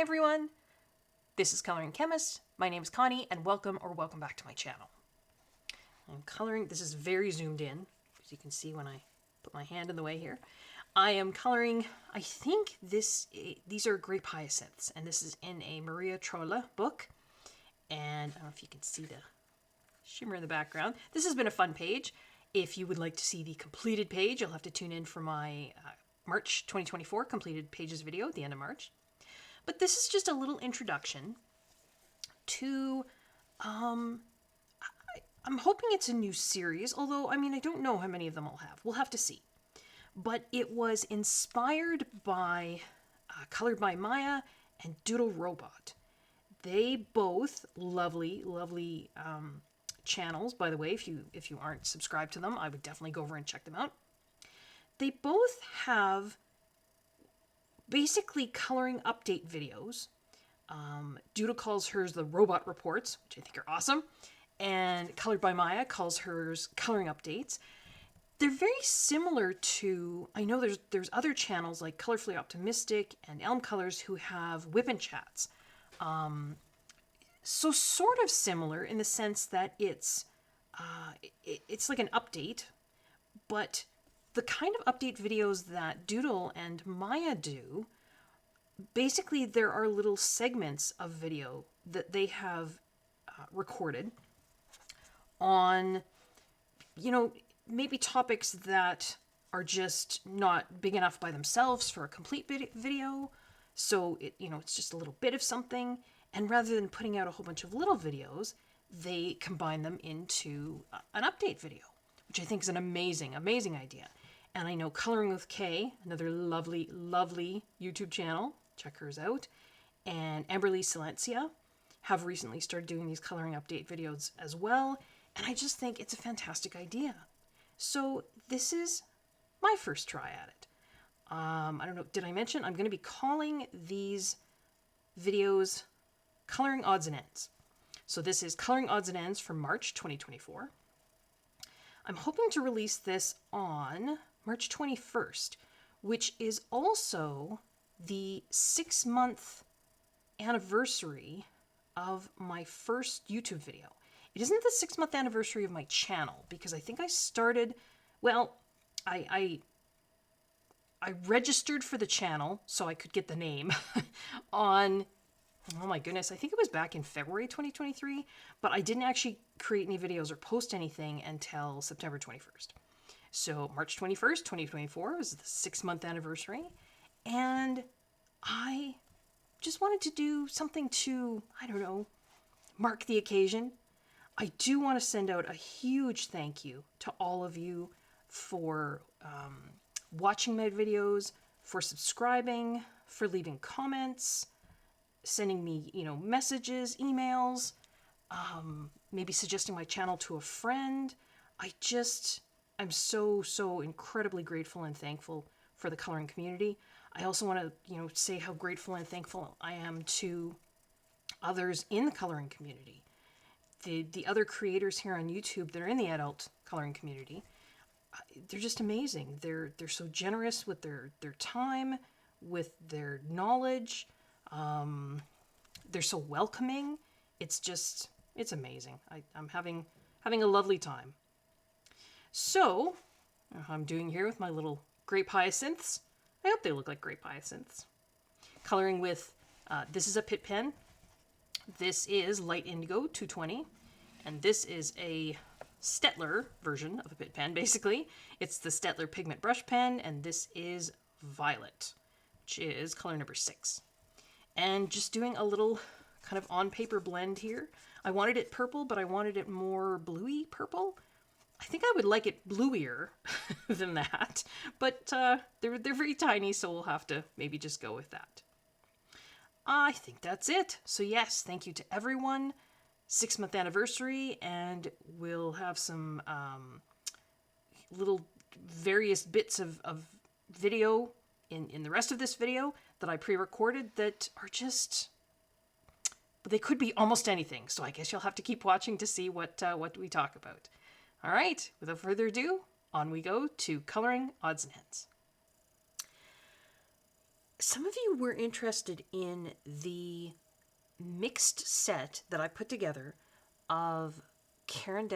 Hi everyone, this is Coloring Chemist. My name is Connie and welcome back to my channel. I'm coloring, this is very zoomed in, as you can see when I put my hand in the way here. I am coloring, I think these are grape hyacinths, and this is in a Maria Trolle book. And I don't know if you can see the shimmer in the background. This has been a fun page. If you would like to see the completed page, you'll have to tune in for my March 2024 completed pages video at the end of March. But this is just a little introduction to, I'm hoping it's a new series, although, I mean, I don't know how many of them I'll have. We'll have to see. But it was inspired by, colored by Maia and Doodle Robot. They both lovely channels, by the way. If you aren't subscribed to them, I would definitely go over and check them out. They both have basically coloring update videos. Doodle calls hers the robot reports, which I think are awesome. And Colored by Maia calls hers coloring updates. They're very similar to, I know there's other channels like Colorfully Optimistic and Elm Colors who have whip and chats. So sort of similar in the sense that it's like an update, but the kind of update videos that Doodle and Maia do, basically there are little segments of video that they have recorded on, maybe topics that are just not big enough by themselves for a complete video. So it's just a little bit of something. And rather than putting out a whole bunch of little videos, they combine them into an update video, which I think is an amazing idea. And I know Coloring with Kay, another lovely YouTube channel, check hers out, and Amberly Silencia have recently started doing these coloring update videos as well. And I just think it's a fantastic idea. So this is my first try at it. I don't know, did I mention I'm going to be calling these videos Coloring Odds and Ends. So this is Coloring Odds and Ends for March 2024. I'm hoping to release this on March 21st, which is also the 6-month anniversary of my first YouTube video. It isn't the 6-month anniversary of my channel, because I think I started, well, I registered for the channel so I could get the name on, oh my goodness, I think it was back in February 2023, but I didn't actually create any videos or post anything until September 21st. So March 21st, 2024 was the 6-month anniversary, and I just wanted to do something to, I don't know, mark the occasion. I do want to send out a huge thank you to all of you for watching my videos, for subscribing, for leaving comments, sending me, messages, emails, maybe suggesting my channel to a friend. I'm so incredibly grateful and thankful for the coloring community. I also want to, say how grateful and thankful I am to others in the coloring community. The other creators here on YouTube that are in the adult coloring community, they're just amazing. They're so generous with their time, with their knowledge. They're so welcoming. It's amazing. I'm having a lovely time. So, I'm doing here with my little grape hyacinths. I hope they look like grape hyacinths. Coloring with, this is a Pitt pen. This is Light Indigo 220. And this is a Stettler version of a Pitt pen, basically. It's the Stettler Pigment Brush Pen, and this is Violet, which is color number 6. And just doing a little kind of on-paper blend here. I wanted it purple, but I wanted it more bluey purple. I think I would like it bluier than that, but they're very tiny, so we'll have to maybe just go with that. I think that's it. So yes, thank you to everyone. 6-month anniversary, and we'll have some little various bits of video in the rest of this video that I pre-recorded that are just, they could be almost anything. So I guess you'll have to keep watching to see what we talk about. All right, without further ado, on we go to Coloring Odds and Ends. some of you were interested in the mixed set that I put together of Caran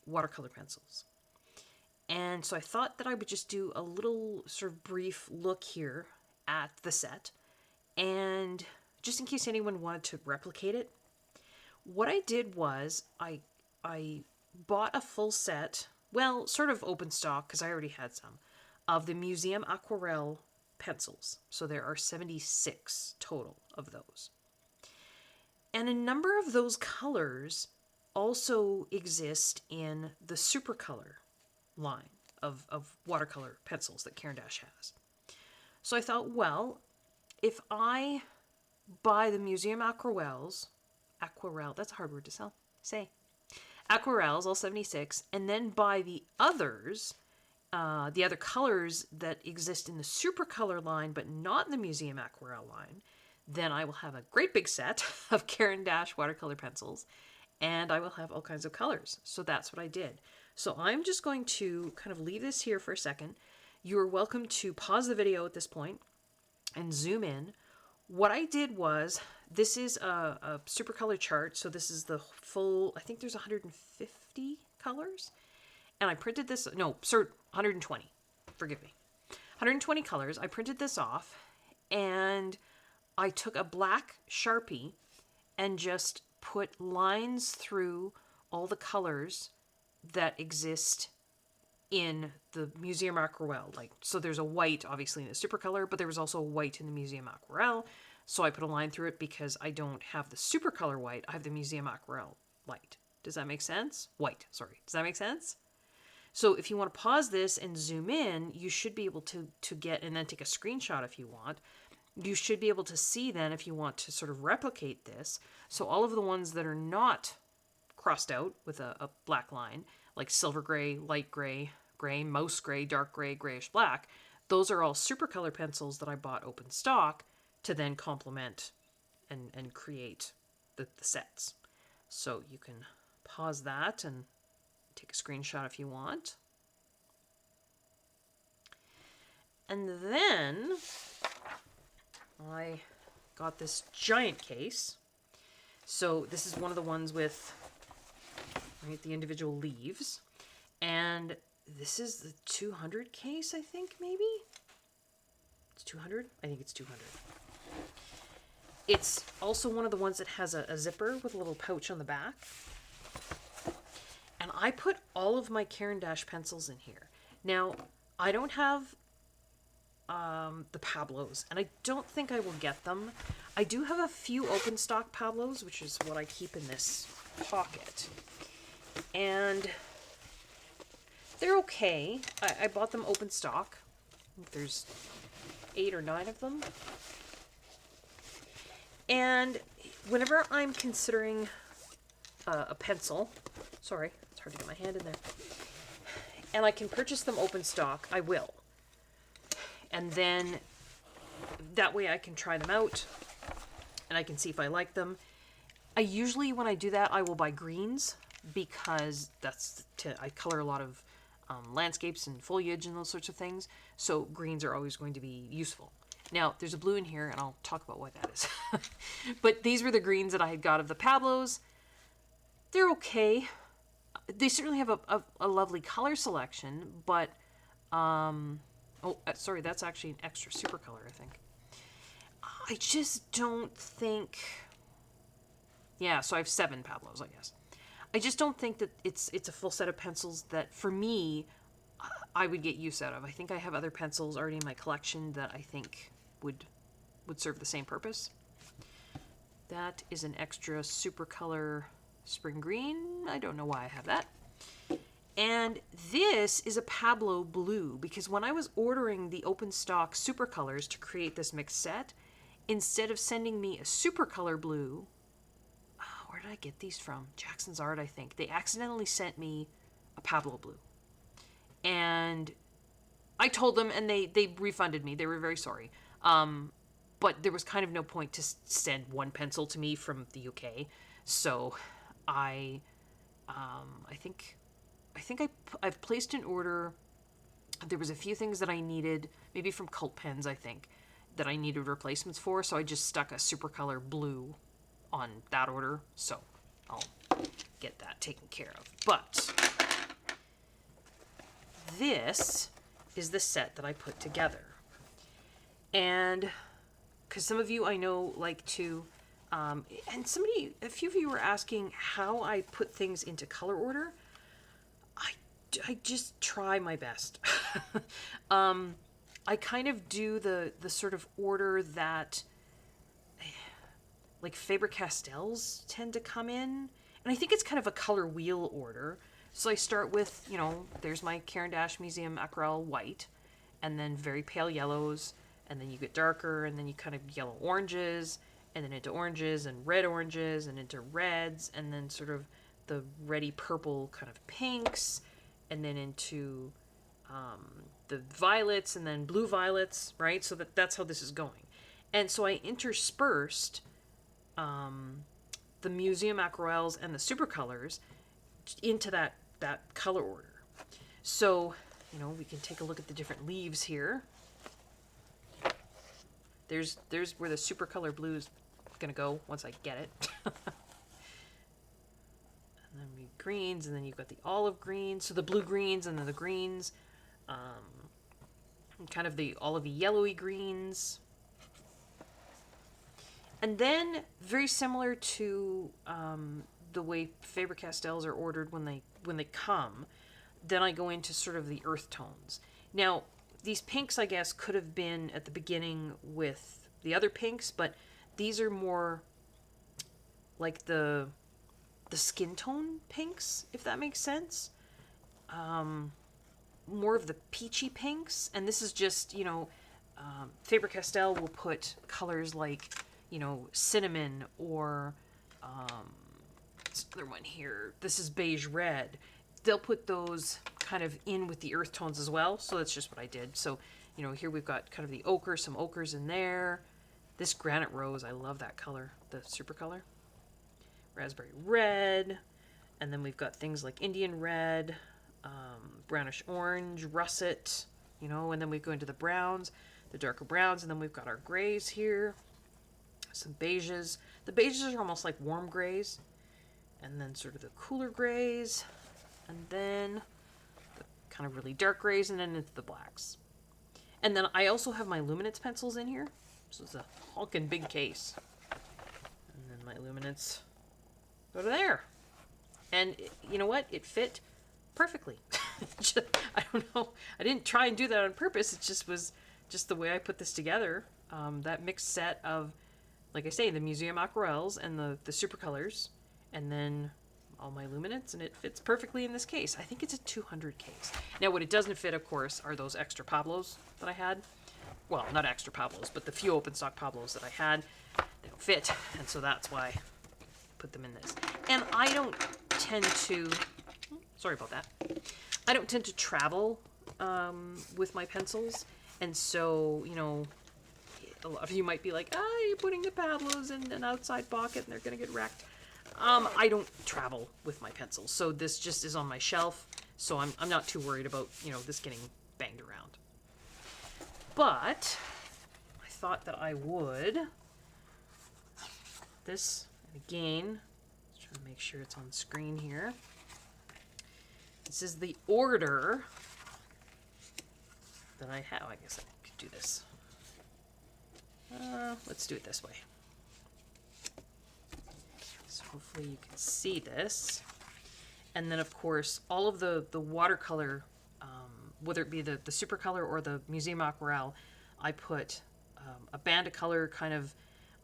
watercolor pencils. And so I thought that I would just do a little sort of brief look here at the set. And just in case anyone wanted to replicate it, what I did was I bought a full set, well, sort of open stock because I already had some, of the Museum Aquarelle pencils. So there are 76 total of those. And a number of those colors also exist in the Supercolor line of watercolor pencils that Caran has. So I thought, well, if I buy the Museum Aquarelle, that's a hard word to say, Aquarelles, all 76, and then buy the other colors that exist in the Supercolor line, but not in the Museum Aquarelle line, then I will have a great big set of Caran watercolor pencils, and I will have all kinds of colors. So that's what I did. So I'm just going to kind of leave this here for a second. You are welcome to pause the video at this point and zoom in. What I did was, this is a Supercolor chart, so this is the full, I think there's 150 colors, and I printed this, no, 120, forgive me, 120 colors. I printed this off, and I took a black Sharpie and just put lines through all the colors that exist in the Museum Aquarelle. Like, so there's a white, obviously, in the Supercolor, but there was also a white in the Museum Aquarelle. So I put a line through it because I don't have the Supercolor white. I have the Museum Aquarelle light. Does that make sense? White, sorry. Does that make sense? So if you want to pause this and zoom in, you should be able to get, and then take a screenshot if you want. You should be able to see then if you want to sort of replicate this. So all of the ones that are not crossed out with a black line, like silver gray, light gray, gray, mouse gray, dark gray, grayish black, those are all Supercolor pencils that I bought open stock to then complement and create the sets. So you can pause that and take a screenshot if you want. And then I got this giant case. So this is one of the ones with, right, the individual leaves. And this is the 200 case, I think, maybe? It's 200? I think it's 200. It's also one of the ones that has a zipper with a little pouch on the back. And I put all of my Caran pencils in here. Now, I don't have the Pablos, and I don't think I will get them. I do have a few open stock Pablos, which is what I keep in this pocket. And they're okay. I bought them open stock. I think there's 8 or 9 of them. And whenever I'm considering a pencil, sorry, it's hard to get my hand in there, and I can purchase them open stock, I will. And then that way I can try them out and I can see if I like them. I usually, when I do that, I will buy greens because I color a lot of landscapes and foliage and those sorts of things. So greens are always going to be useful. Now, there's a blue in here, and I'll talk about what that is. But these were the greens that I had got of the Pablos. They're okay. They certainly have a lovely color selection, but... sorry, that's actually an extra Supercolor, I think. I just don't think... Yeah, so I have 7 Pablos, I guess. I just don't think that it's a full set of pencils that, for me, I would get use out of. I think I have other pencils already in my collection that I think would serve the same purpose. That is an extra Supercolor Spring Green. I don't know why I have that. And this is a Pablo Blue, because when I was ordering the open stock Supercolors to create this mixed set, instead of sending me a Supercolor Blue, where did I get these from? Jackson's Art, I think. They accidentally sent me a Pablo Blue. And I told them, and they refunded me. They were very sorry. But there was kind of no point to send one pencil to me from the UK. So I've placed an order. There was a few things that I needed, maybe from Cult Pens, I think, that I needed replacements for, so I just stuck a super color blue on that order, so I'll get that taken care of. But this is the set that I put together. And because some of you I know like to, and a few of you were asking how I put things into color order. I just try my best. I kind of do the sort of order that like Faber-Castells tend to come in. And I think it's kind of a color wheel order. So I start with, there's my Caran Museum Aquarelle white, and then very pale yellows, and then you get darker, and then you kind of yellow oranges, and then into oranges and red oranges, and into reds, and then sort of the reddy purple kind of pinks, and then into the violets, and then blue violets, right? So that's how this is going. And so I interspersed the museum aquarelles and the super colors into that color order. So, we can take a look at the different leaves here. There's where the super color blue is gonna go once I get it. And then we greens, and then you've got the olive greens, so the blue greens and then the greens, kind of the olivey yellowy greens. And then, very similar to the way Faber-Castells are ordered when they come, then I go into sort of the earth tones. Now, these pinks, I guess, could have been at the beginning with the other pinks, but these are more like the skin tone pinks, if that makes sense. More of the peachy pinks, and this is just, Faber-Castell will put colors like, cinnamon, or this other one here. This is beige red. They'll put those kind of in with the earth tones as well, so that's just what I did. So, here we've got kind of the ochre, some ochres in there. This granite rose, I love that color, the super color. Raspberry red, and then we've got things like Indian red, brownish orange, russet, and then we go into the browns, the darker browns, and then we've got our grays here, some beiges. The beiges are almost like warm grays, and then sort of the cooler grays, and then the kind of really dark grays, and then into the blacks. And then I also have my luminance pencils in here. So it's a hulking big case. And then my luminance go to there. And you know what? It fit perfectly. I don't know. I didn't try and do that on purpose. It just was just the way I put this together. That mixed set of, like I say, the museum aquarelles and the super colors, and then all my luminance, and it fits perfectly in this case. I think it's a 200 case. Now, what it doesn't fit, of course, are those extra Pablos that I had. Well, not extra Pablos, but the few open stock Pablos that I had. They don't fit, and so that's why I put them in this. And I don't tend to, sorry about that, I don't tend to travel with my pencils, and so, a lot of you might be like, you're putting the Pablos in an outside pocket and they're going to get wrecked. I don't travel with my pencils, so this just is on my shelf, so I'm not too worried about, this getting banged around. But I thought that I would, this, and again, let's try to make sure it's on screen here. This is the order that I have. I guess I could do this. Let's do it this way. So hopefully you can see this. And then, of course, all of the watercolor, whether it be the super color or the museum aquarelle, I put a band of color kind of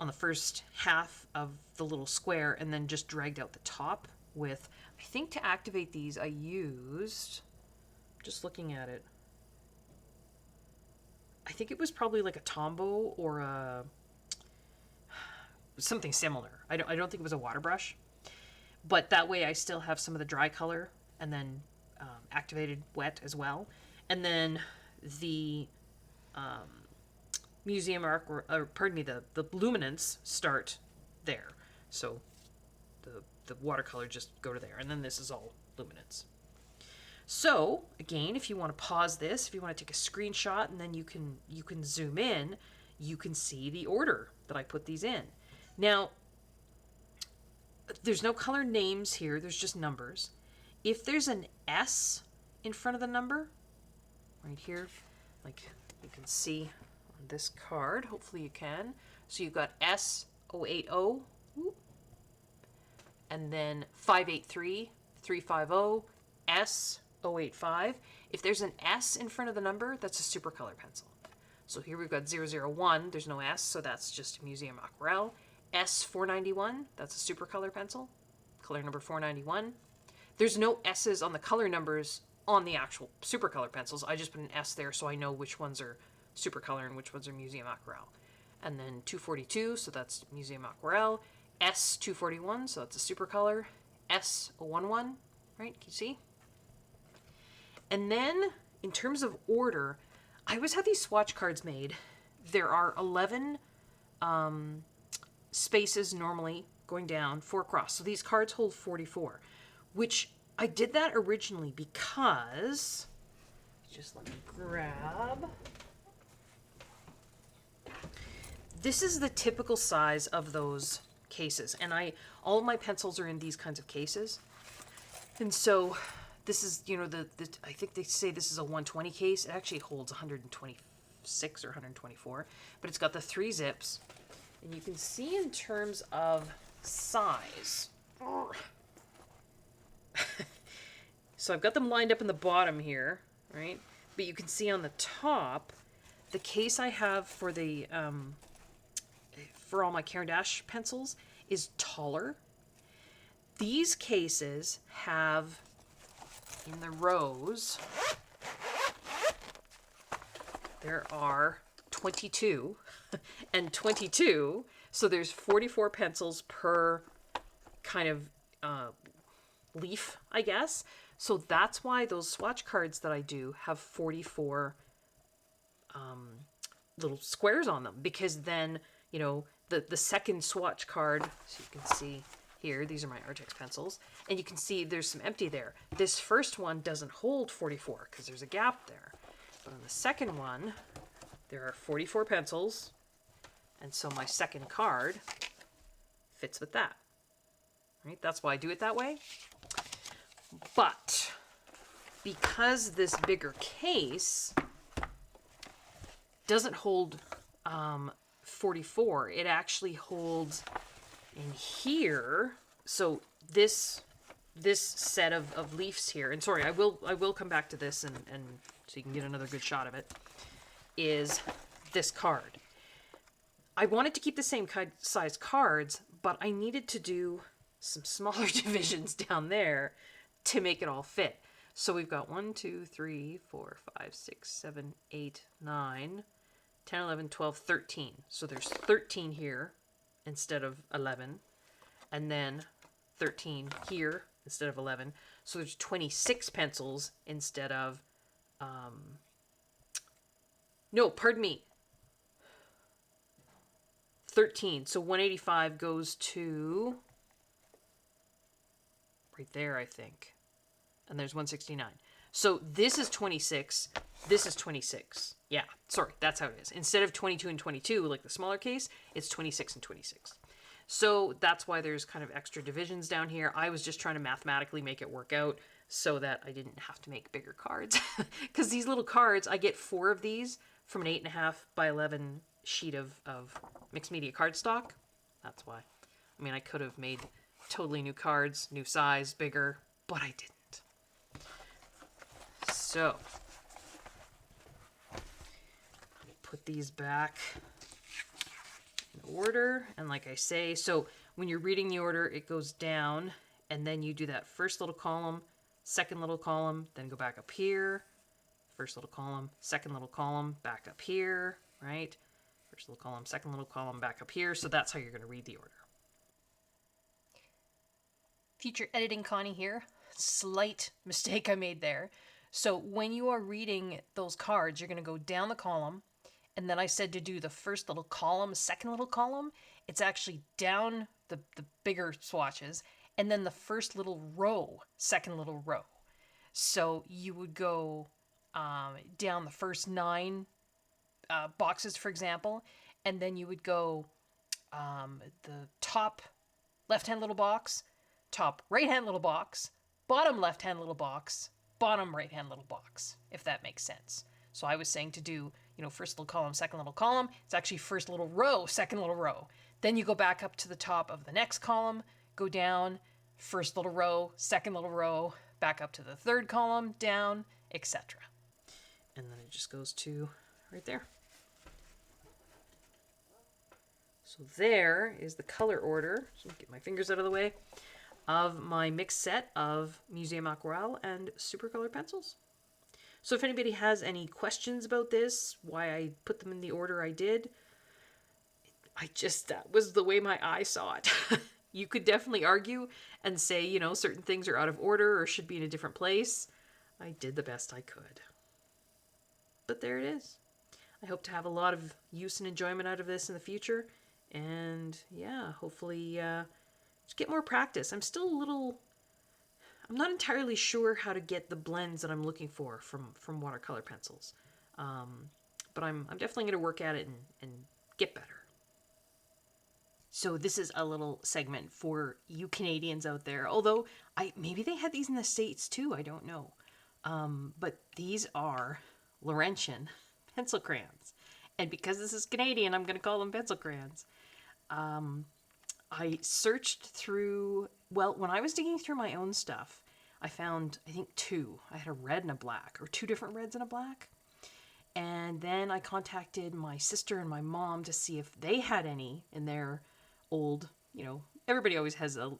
on the first half of the little square, and then just dragged out the top with, I think to activate these I used, just looking at it, I think it was probably like a Tombow or something similar. I don't think it was a water brush, but that way I still have some of the dry color and then activated wet as well. And then the museum arc, or pardon me, the luminance start there. So the watercolor just go to there, and then this is all luminance. So again, if you want to pause this, if you want to take a screenshot, and then you can zoom in, you can see the order that I put these in. Now, there's no color names here, there's just numbers. If there's an S in front of the number, right here, like you can see on this card, hopefully you can. So you've got S080, and then 583, 350, S085. If there's an S in front of the number, that's a super color pencil. So here we've got 001, there's no S, so that's just Museum Aquarelle. S491, that's a super color pencil, color number 491. There's no S's on the color numbers on the actual super color pencils. I just put an S there so I know which ones are super color and which ones are Museum Aquarelle. And then 242, so that's Museum Aquarelle. S241, so that's a super color. S011, right? Can you see? And then in terms of order, I always have these swatch cards made. There are 11 spaces normally going down, 4 across. So these cards hold 44, which I did that originally because, just let me grab. This is the typical size of those cases. And all of my pencils are in these kinds of cases. And so this is, you know, I think they say this is a 120 case. It actually holds 126 or 124, but it's got the 3 zips. And you can see in terms of size. So I've got them lined up in the bottom here, right? But you can see on the top, the case I have for the for all my Caran pencils is taller. These cases have in the rows, there are 22 and 22, so there's 44 pencils per kind of leaf, I guess. So that's why those swatch cards that I do have 44 little squares on them, because then, you know, the second swatch card, so you can see here, these are my Artex pencils, and you can see there's some empty there. This first one doesn't hold 44 because there's a gap there. But on the second one, there are 44 pencils, and so my second card fits with that. Right? That's why I do it that way. But because this bigger case doesn't hold 44, it actually holds in here. So this set of leaves here, and sorry, I will come back to this and so you can get another good shot of it, is this card. I wanted to keep the same size cards, but I needed to do some smaller divisions down there to make it all fit. So we've got 1, 2, 3, 4, 5, 6, 7, 8, 9, 10, 11, 12, 13. So there's 13 here instead of 11. And then 13 here instead of 11. So there's 26 pencils instead of, no, pardon me, 13. So 185 goes to right there, I think. And there's 169. So this is 26. This is 26. Yeah, sorry, that's how it is. Instead of 22 and 22, like the smaller case, it's 26 and 26. So that's why there's kind of extra divisions down here. I was just trying to mathematically make it work out so that I didn't have to make bigger cards. Because these little cards, I get 4 of these from an 8.5 by 11 sheet of mixed media cardstock. That's why. I mean, I could have made totally new cards, new size, bigger, but I didn't. So, put these back in order, and like I say, so when you're reading the order, it goes down, and then you do that first little column, second little column, then go back up here, first little column, second little column, back up here, right? First little column, second little column, back up here, so that's how you're going to read the order. Feature editing Connie here. Slight mistake I made there. So when you are reading those cards, you're going to go down the column, and then I said to do the first little column, second little column. It's actually down the bigger swatches, and then the first little row, second little row. So you would go down the first 9 boxes, for example, and then you would go the top left-hand little box, top right-hand little box, bottom left-hand little box, bottom right-hand little box, if that makes sense. So I was saying to do, first little column, second little column. It's actually first little row, second little row. Then you go back up to the top of the next column, go down, first little row, second little row, back up to the third column, down, etc. And then it just goes to right there. So there is the color order. So get my fingers out of the way of my mixed set of Museum Aquarelle and Supercolor pencils. So if anybody has any questions about this, why I put them in the order I did, that was the way my eye saw it. You could definitely argue and say, certain things are out of order or should be in a different place. I did the best I could. But there it is. I hope to have a lot of use and enjoyment out of this in the future. And yeah, hopefully just get more practice. I'm not entirely sure how to get the blends that I'm looking for from watercolor pencils. But I'm definitely going to work at it and get better. So this is a little segment for you Canadians out there. Although maybe they had these in the States too. I don't know. But these are Laurentian pencil crayons. And because this is Canadian, I'm going to call them pencil crayons. I searched through, when I was digging through my own stuff, I found, I think, two. I had a red and a black, or two different reds and a black. And then I contacted my sister and my mom to see if they had any in their old, everybody always has a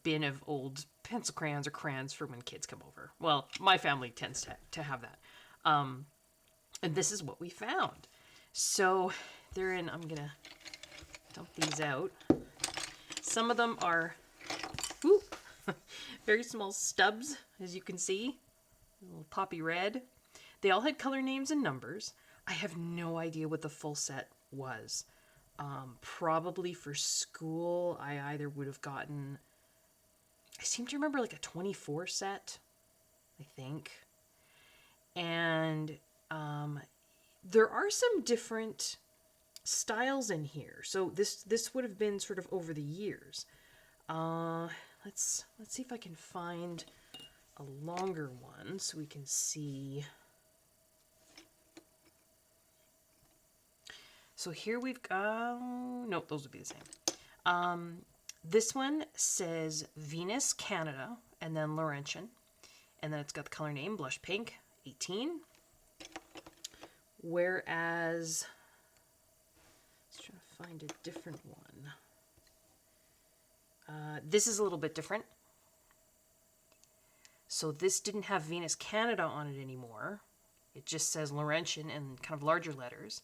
bin of old pencil crayons or crayons for when kids come over. Well, my family tends to have that. And this is what we found. So they're in, I'm going to dump these out. Some of them are very small stubs, as you can see. A little poppy red. They all had color names and numbers. I have no idea what the full set was. Probably for school, I either would have gotten, I seem to remember like a 24 set, I think. And there are some different styles in here. So this would have been sort of over the years. Let's see if I can find a longer one so we can see. So here we've got, nope, those would be the same. This one says Venus, Canada, and then Laurentian. And then it's got the color name, blush pink, 18. Whereas, let's try to find a different one. This is a little bit different. So this didn't have Venus, Canada on it anymore. It just says Laurentian in kind of larger letters.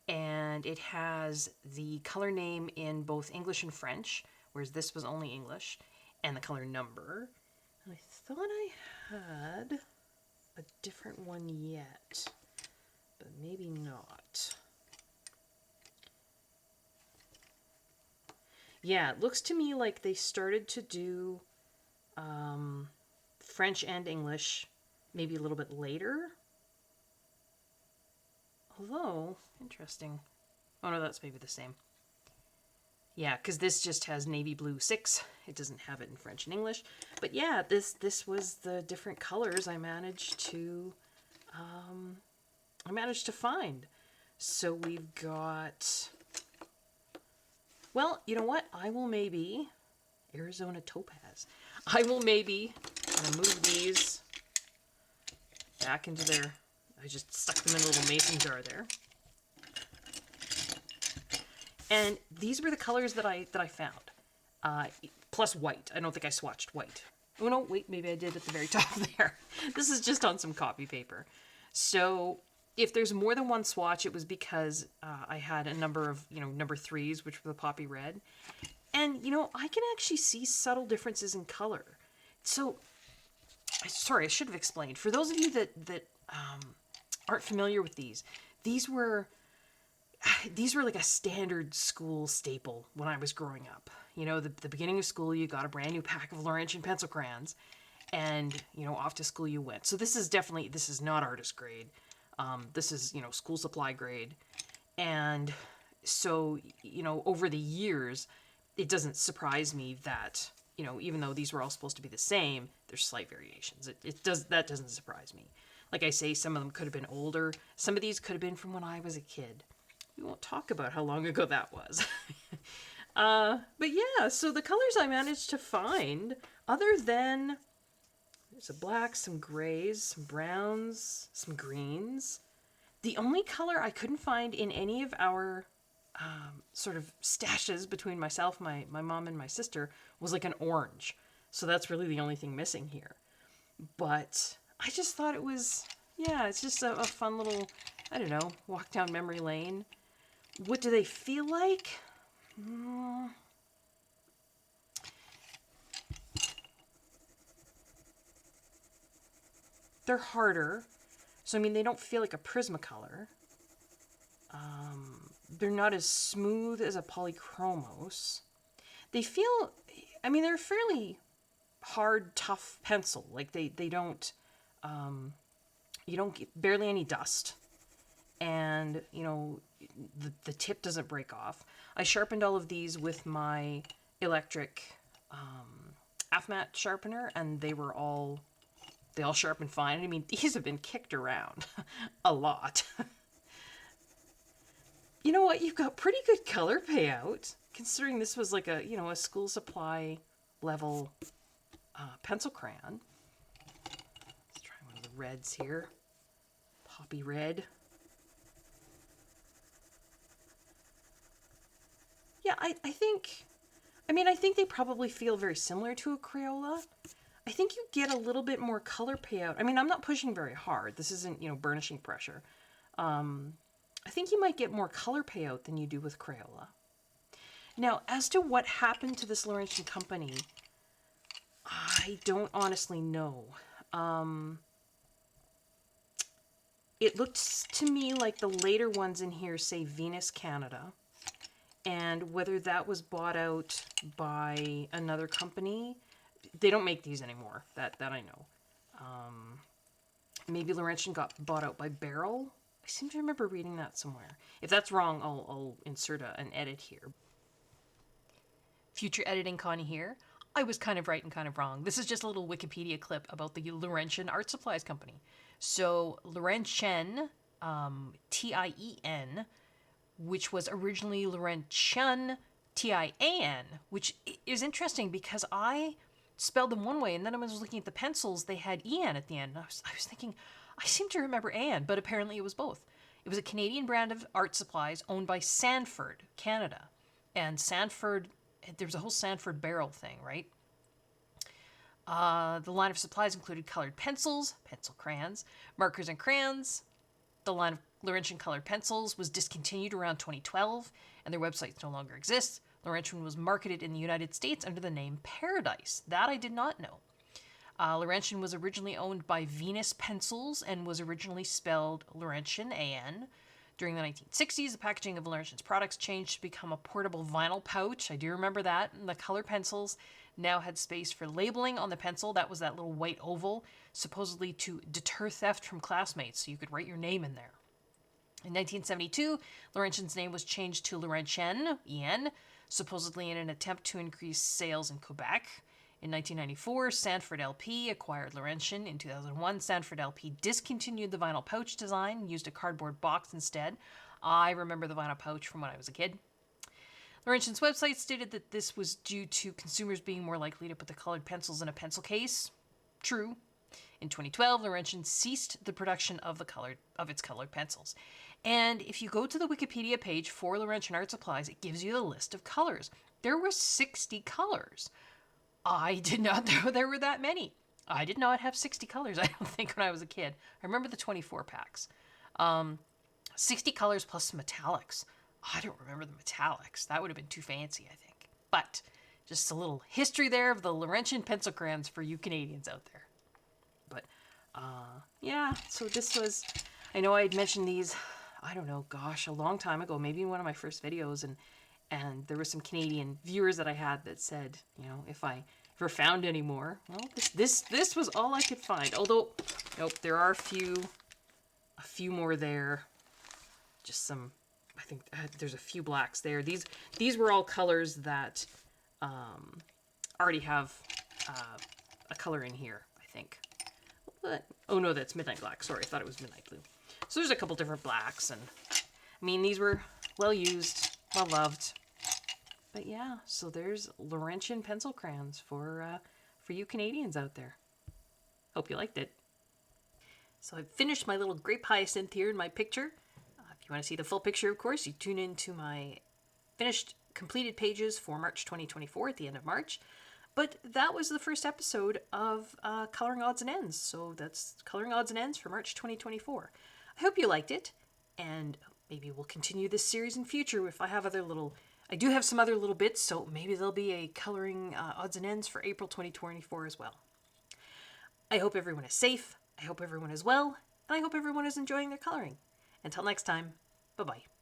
And it has the color name in both English and French, whereas this was only English, and the color number. And I thought I had a different one yet, but maybe not. Yeah, it looks to me like they started to do French and English maybe a little bit later. Although, interesting. Oh no, that's maybe the same. Yeah, because this just has navy blue 6. It doesn't have it in French and English. But yeah, this was the different colors I managed to find. So we've got, well, you know what? I will maybe, Arizona Topaz. I will maybe move these back into their, I just stuck them in a little mason jar there. And these were the colors that I found. Plus white. I don't think I swatched white. Oh no, wait, maybe I did at the very top there. This is just on some copy paper. So if there's more than one swatch, it was because I had a number of, number 3s, which were the poppy red. And, I can actually see subtle differences in color. So, sorry, I should have explained. For those of you that aren't familiar with these were like a standard school staple when I was growing up. The beginning of school, you got a brand new pack of Laurentian pencil crayons, and, off to school you went. So this is not artist grade. This is, school supply grade. And, So, you know, over the years, it doesn't surprise me that, you know, even though these were all supposed to be the same, there's slight variations. That doesn't surprise me. Like I say, some of them could have been older. Some of these could have been from when I was a kid. We won't talk about how long ago that was. But yeah, so the colors I managed to find, other than there's a black, some grays, some browns, some greens. The only color I couldn't find in any of our sort of stashes between myself, my mom, and my sister was like an orange. So that's really the only thing missing here. But I just thought it was, yeah, it's just a fun little, I don't know, walk down memory lane. What do they feel like? They're harder. So, I mean, they don't feel like a Prismacolor. They're not as smooth as a polychromos. They feel, I mean, they're fairly hard, tough pencil. Like they don't, you don't get barely any dust. And, you know, the tip doesn't break off. I sharpened all of these with my electric AFMAT sharpener, and they all sharpened fine. I mean, these have been kicked around a lot. You know what? You've got pretty good color payout, considering this was like a, you know, a school supply level pencil crayon. Let's try one of the reds here. Poppy red. Yeah, I think, I mean, I think they probably feel very similar to a Crayola. I think you get a little bit more color payout. I mean, I'm not pushing very hard. This isn't, you know, burnishing pressure. I think you might get more color payout than you do with Crayola. Now, as to what happened to this Laurentian company, I don't honestly know. It looks to me like the later ones in here say Venus Canada, and whether that was bought out by another company, they don't make these anymore. That I know. Maybe Laurentian got bought out by Barrel. I seem to remember reading that somewhere. If that's wrong, I'll insert an edit here. Future editing Connie here. I was kind of right and kind of wrong. This is just a little Wikipedia clip about the Laurentian Art Supplies Company. So Laurentian, Tien, which was originally Laurentian, Tian, which is interesting because I spelled them one way, and then when I was looking at the pencils, they had en at the end. I was thinking, I seem to remember an, but apparently it was both. It was a Canadian brand of art supplies owned by Sanford, Canada. And Sanford, there was a whole Sanford Barrel thing, right? The line of supplies included colored pencils, pencil crayons, markers and crayons. The line of Laurentian colored pencils was discontinued around 2012, and their websites no longer exist. Laurentian was marketed in the United States under the name Paradise. That I did not know. Laurentian was originally owned by Venus Pencils and was originally spelled Laurentian, AN. During the 1960s, the packaging of Laurentian's products changed to become a portable vinyl pouch. I do remember that. And the color pencils now had space for labeling on the pencil. That was that little white oval, supposedly to deter theft from classmates, so you could write your name in there. In 1972, Laurentian's name was changed to Laurentian, EN, supposedly in an attempt to increase sales in Quebec. In 1994, Sanford LP acquired Laurentian. In 2001, Sanford LP discontinued the vinyl pouch design and used a cardboard box instead. I remember the vinyl pouch from when I was a kid. Laurentian's website stated that this was due to consumers being more likely to put the colored pencils in a pencil case. True. In 2012, Laurentian ceased the production of its colored pencils. And if you go to the Wikipedia page for Laurentian Art Supplies, it gives you the list of colors. There were 60 colors. I did not know there were that many. I did not have 60 colors, I don't think, when I was a kid. I remember the 24 packs. 60 colors plus some metallics. I don't remember the metallics. That would have been too fancy, I think. But just a little history there of the Laurentian pencil crayons for you Canadians out there. But, yeah, so this was, I know I had mentioned these, I don't know, gosh, a long time ago, maybe in one of my first videos, and there were some Canadian viewers that I had that said, you know, if I ever found any more, well, this was all I could find. Although, nope, there are a few more there. Just some I think there's a few blacks there. These were all colors that already have a color in here, I think. But, oh no, that's midnight black. Sorry, I thought it was midnight blue. So there's a couple different blacks, and I mean, these were well used, well loved. But yeah, so there's Laurentian pencil crayons for you Canadians out there. Hope you liked it. So I've finished my little grape hyacinth here in my picture. If you want to see the full picture, of course, you tune into my finished completed pages for March 2024 at the end of March. But that was the first episode of Coloring Odds and Ends. So that's Coloring Odds and Ends for March 2024. I hope you liked it, and maybe we'll continue this series in future if I have other little... I do have some other little bits, so maybe there'll be a Coloring Odds and Ends for April 2024 as well. I hope everyone is safe, I hope everyone is well, and I hope everyone is enjoying their coloring. Until next time, bye-bye.